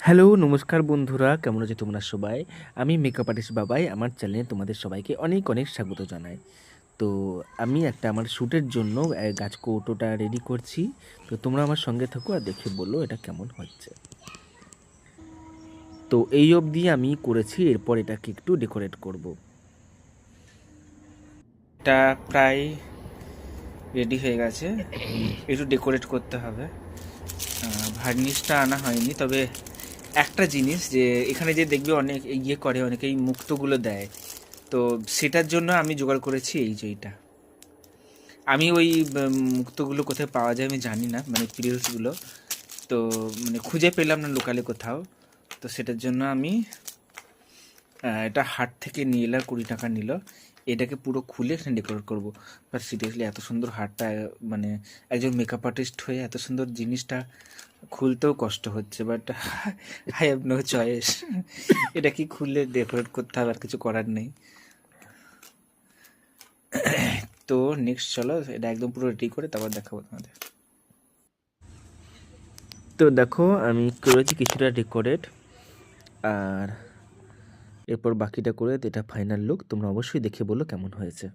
Hello, নমস্কার বন্ধুরা, কেমন আছো তোমরা সবাই? আমি মেকআপ আর্টিস্ট বাবাই। আমার চ্যানেলে তোমাদের সবাইকে অনেক অনেক স্বাগত জানাই। তো আমি একটা আমার শ্যুটের জন্য গাছ কৌটোটা রেডি করছি। তো তোমরা আমার সঙ্গে থাকো আর দেখে বলো এটা কেমন হচ্ছে। তো এই অবধি আমি করেছি, এরপর এটাকে একটু ডেকোরেট করব। এটা প্রায় রেডি হয়ে গেছে, একটু ডেকোরেট করতে হবে। ভার্নিশটা আনা হয়নি, তবে একটা জিনিস যে এখানে যে দেখবে অনেক ইয়ে করে, অনেকেই মুক্তগুলো দেয়, তো সেটার জন্য আমি জোগাড় করেছি এই যে এইটা। আমি ওই মুক্তগুলো কোথায় পাওয়া যায় আমি জানি না, মানে পিরিয়ডসগুলো তো মানে খুঁজে পেলাম না লোকালে কোথাও। তো সেটার জন্য আমি এটা হাট থেকে নিয়ে এলাম, 20 টাকা নিল। এটাকে পুরো খুলে এখানে ডেকোরেট করবো। বাট সিরিয়াসলি এত সুন্দর হাটটা, মানে একজন মেকআপ আর্টিস্ট হয়ে এত সুন্দর জিনিসটা খুলতেও কষ্ট হচ্ছে, but I have no choice. এটা কি খুলে ডেকোরেট করতে হবে, আর কিছু করার নেই। তো নেক্সট চলো এটা একদম পুরো রেডি করে তারপর দেখাবো তোমাদের। তো দেখো আমি করেছি কিছুটা ডেকোরেট, আর এরপর বাকিটা করে এটা ফাইনাল লুক। তোমরা অবশ্যই দেখে বলো কেমন হয়েছে।